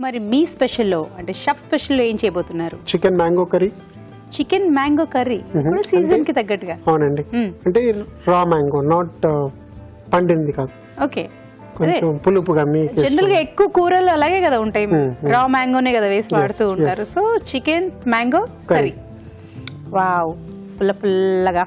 మరి మీ స్పెషల్లో అంటే షెఫ్ స్పెషల్లో ఏం చేయబోతున్నారు? Chicken mango curry. Chicken mango curry ఇప్పుడు సీజన్ కి తగ్గట్టుగా. అవునండి, అంటే రా మ్యాంగో, నాట్ పండింది కాదు. ఓకే, కొంచెం పులుపుగా. జనరల్ గా ఎక్కువ కూరలు అలాగే కదా ఉంటాయి, రా మ్యాంగోనే కదా వేసి వాడుతూ ఉంటారు. So chicken mango curry, wow, పుల్ల పుల్లగా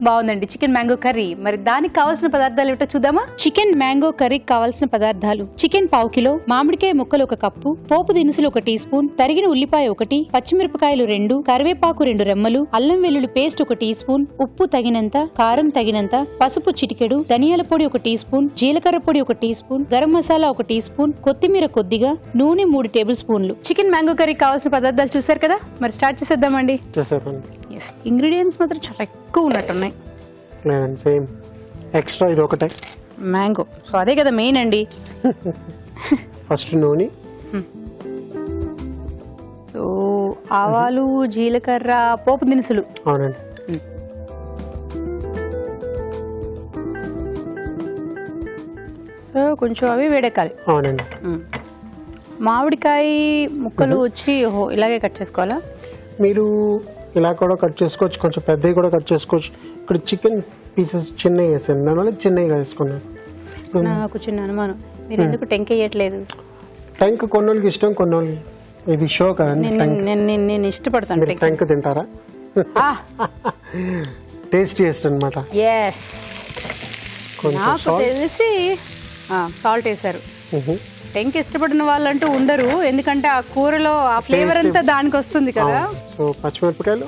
బాగుందండి చికెన్ మ్యాంగో కర్రీ. మరి దానికి కావాల్సిన పదార్థాలు ఏమిటో చూద్దామా? చికెన్ మ్యాంగో కర్రీకి కావాల్సిన పదార్థాలు: చికెన్ పావు కిలో, మామిడికాయ ముక్కలు 1 కప్పు, పోపు దినుసులు 1 టీ స్పూన్, తరిగిన ఉల్లిపాయ 1, పచ్చిమిరపకాయలు 2, కరివేపాకు 2 రెమ్మలు, అల్లం వెల్లుల్లి పేస్ట్ 1 టీ స్పూన్, ఉప్పు తగినంత, కారం తగినంత, పసుపు చిటికెడు, ధనియాల పొడి 1 టీ స్పూన్, జీలకర్ర పొడి 1 teaspoon, garam masala 1 teaspoon, కొత్తిమీర కొద్దిగా, నూనె 3 టేబుల్ స్పూన్లు. చికెన్ మ్యాంగో కర్రీకి కావాల్సిన పదార్థాలు చూసారు కదా, మరి స్టార్ట్ చేసేద్దామండి. ఇంగ్రీడియంట్స్ మాత్రం చాలా ఎక్కువ ఉన్నట్టున్నాయి. లేదండి, సేమ్ ఎక్స్ట్రా ఇది ఒకటే మ్యాంగో, సో అదే కదా మెయిన్ అండి. ఫస్ట్ నూనె, సో ఆవాలు, జీలకర్ర, పోపు దినుసులు. అవునండి, సో కొంచెం అవి వేడెక్కాలి. అవునండి. మామిడికాయ ముక్కలు వచ్చి ఇలాగే కట్ చేసుకోవాలా? మీరు ఇలా కూడా కట్ చేసుకోవచ్చు, కొంచెం పెద్దవి కూడా కట్ చేసుకోవచ్చు. ఇక్కడ చికెన్ పీసెస్ చిన్నవి వేసాను, దానివల్ల చిన్నగా వేసుకున్నాను. నాకు చిన్న అనుమానం, మీరు ఎందుకు టెంక్ వేయట్లేదు? టెంక్ కొన్నోళ్ళకి ఇష్టం, కొన్నోళ్ళు ఇది షో కదండి. నేను ఇష్టపడతాను. టెంక్ తింటారా? టేస్ట్ అనమాట. నాకు తెలిసి సాల్ట్ వేసారు. టెంక్ ఇష్టపడిన వాళ్ళంటూ ఉండరు, ఎందుకంటే ఆ కూరలో ఆ ఫ్లేవర్ అంతా దానికి వస్తుంది కదా. సో పచ్చిమిరపకాయలు,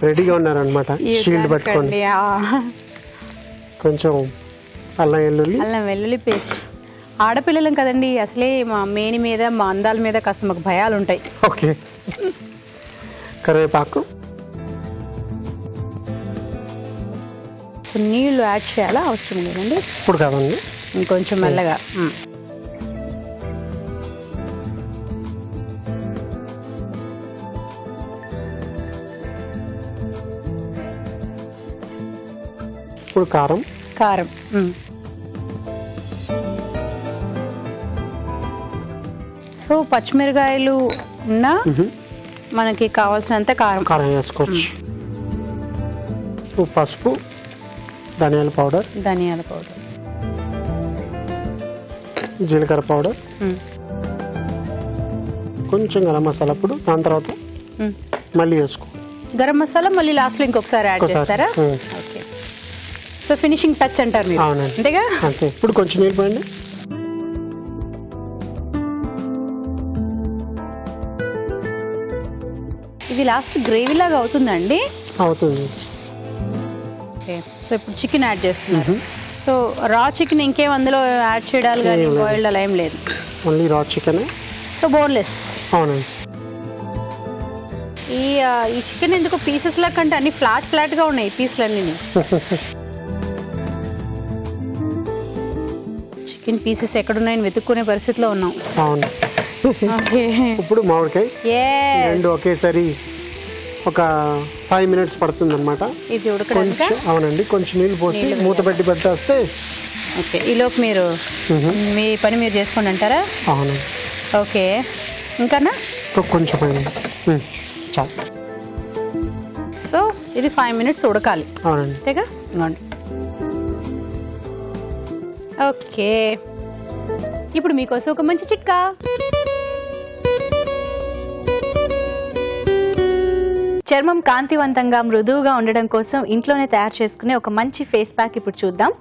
రెడీగా ఉన్నారనమాట, షీల్డ్ పట్టుకోండి. కొంచెం అల్లం వెల్లుల్లి పేస్ట్. ఆడపిల్లలం కదండి, అసలే మా మేని మీద, మా అందాల మీద కాస్త మాకు భయాలు ఉంటాయి. ఓకే, కరివేపాకు. నీళ్లు యాడ్ చేయాలా? అవసరం లేదండి, ఇప్పుడు కాదండి, ఇంకొంచెం మెల్లగా. ఇప్పుడు కారం. సో పచ్చిమిరకాయలు ఉన్నా మనకి కావాల్సినంత కారం వేసుకోవచ్చు. పసుపు, ధనియాల పౌడర్, జీలకర్ర పౌడర్, కొంచెం గరం మసాలా. అప్పుడు దాని తర్వాత మళ్ళీ వేసుకో. గరం మసాలా మళ్ళీ లాస్ట్ లో ఇంకొకసారి యాడ్ చేస్తారా? ఓకే, సో ఫినిషింగ్ టచ్ అంటారు మీరు, అంతేగా? అంతే. ఇప్పుడు కొంచెం నీళ్ళు పోయండి. ఇది లాస్ట్ గ్రేవీ లాగా అవుతుందండి? అవుతుంది. ఓకే, సో ఇప్పుడు చికెన్ యాడ్ చేస్తున్నారు. సో రా చికెన్ ఇంకేం అందులో యాడ్ చేయడాలి కానీ బాయిల్డ్ అలా ఏం లేదు, ఓన్లీ రా చికెన్. So boneless. అవునండి. ఈ చికెన్ ఎందుకు పీసెస్ లా కంటే అన్ని ఫ్లాట్ గా ఉన్నాయి పీసులన్నీ. చికెన్ పీసెస్ ఎక్కడున్నాయని వెతుక్కునే పరిస్థితిలో ఉన్నాం. అవును. ఇప్పుడు మామిడికాయ 2 ఒకేసారి ఒక 5 minutes పడుతుంది అనమాట ఇది ఉడకడానికి. అవునండి, కొంచెం నీళ్ళు పోసి మూత పెట్టి పెట్టేస్తే. ఓకే, ఈలోపు మీరు మీ పని మీరు చేసుకోండి అంటారా? అవును. ఓకే, ఇంకానా? కొంచెం చాలు. సో ఇది 5 minutes ఉడకాలి. అవునండి, అంతేగా? ఓకే, ఇప్పుడు మీకోసం ఒక మంచి చిట్కా. చర్మం కాంతివంతంగా మృదువుగా ఉండడం కోసం ఇంట్లోనే తయారు చేసుకునే ఒక మంచి ఫేస్ ప్యాక్ ఇప్పుడు చూద్దాం.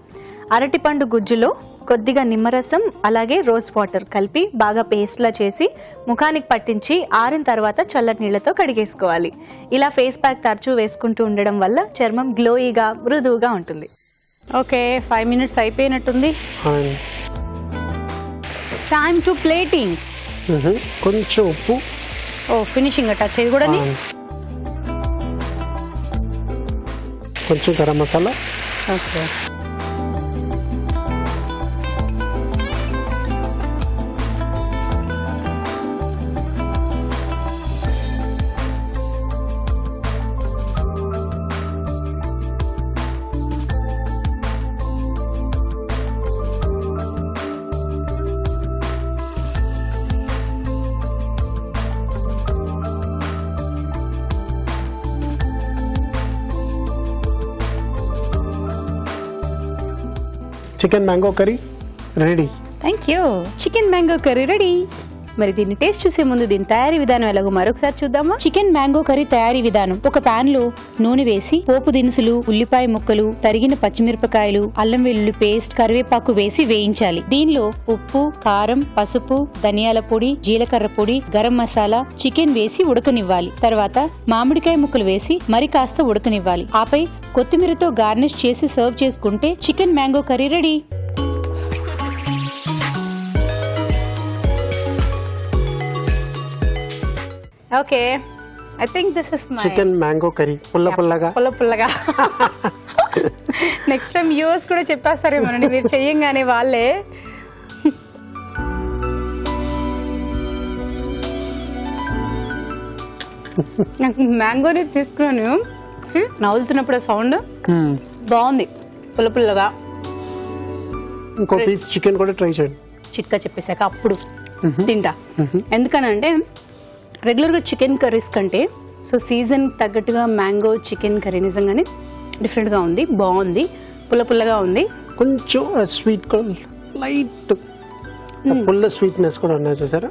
అరటిపండు గుజ్జులో కొద్దిగా నిమ్మరసం అలాగే రోజ్ వాటర్ కలిపి బాగా పేస్ట్లా చేసి ముఖానికి పట్టించి ఆరిన తర్వాత చల్లటి నీళ్లతో కడిగేసుకోవాలి. ఇలా ఫేస్ ప్యాక్ తరచూ వేసుకుంటూ ఉండడం వల్ల చర్మం గ్లోయిగా మృదువుగా ఉంటుంది. ఓకే, 5 minutes అయిపోయినట్టుంది. Time to plating. కొంచెం ఉప్పు. ఫినిషింగ్ టచ్ ఇది కూడా. కొంచెం garam masala. Okay, chicken mango curry ready. Thank you. Chicken mango curry ready. మరి దీన్ని టేస్ట్ చూసే ముందు దీని తయారీ విధానం ఎలాగో మరొకసారి చూద్దామా. చికెన్ మ్యాంగో కర్రీ తయారీ విధానం: ఒక పాన్ లో నూనె వేసి పోపు దినుసులు, ఉల్లిపాయ ముక్కలు, తరిగిన పచ్చిమిరపకాయలు, అల్లం వెల్లుల్లి పేస్ట్, కరివేపాకు వేసి వేయించాలి. దీనిలో ఉప్పు, కారం, పసుపు, ధనియాల పొడి, జీలకర్ర పొడి, గరం మసాలా, చికెన్ వేసి ఉడకనివ్వాలి. తర్వాత మామిడికాయ ముక్కలు వేసి మరి కాస్త ఉడకనివ్వాలి. ఆపై కొత్తిమీరతో గార్నిష్ చేసి సర్వ్ చేసుకుంటే chicken mango curry ready. Okay, I think this is my chicken mango curry. పుల్లగా పుల్లగా. నెక్స్ట్ టైం యూఎస్ కూడా చెప్పేస్తారేమోనండి మీరు చెయ్యంగానే వాళ్ళే. నాకు మ్యాంగోని తీసుకున్నాను, నవ్వులుతున్నప్పుడు సౌండ్ బాగుంది, పుల్లగా. ఇంకో పీస్ చికెన్ కూడా ట్రై చేయండి. చిట్కా చెప్పేశాక అప్పుడు తింటా. ఎందుకనంటే రెగ్యులర్గా చికెన్ కర్రీస్ కంటే సో సీజన్ తగ్గట్టుగా మ్యాంగో చికెన్ కర్రీ నిజంగానే డిఫరెంట్గా ఉంది, బాగుంది, పుల్లగా ఉంది. కొంచెం స్వీట్ కూడా లైట్ పుల్ల స్వీట్నెస్ కూడా ఉన్నాయి చూసారా.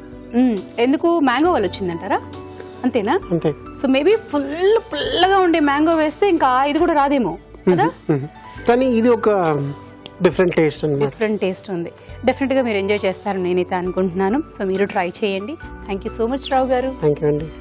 ఎందుకు మ్యాంగో వల్ల వచ్చిందంటారా? అంతేనా? అంతే. సో మేబీ పుల్లగా ఉండే మ్యాంగో వేస్తే ఇంకా ఇది కూడా రాదేమో కదా. కానీ ఇది ఒక డిఫరెంట్ టేస్ట్ అన్నమాట. డిఫరెంట్ టేస్ట్ ఉంది. డెఫినెట్గా మీరు ఎంజాయ్ చేస్తారని నేనైతే అనుకుంటున్నాను. సో మీరు ట్రై చేయండి. థ్యాంక్ యూ సో మచ్ రావు గారు. థ్యాంక్ యూ అండి.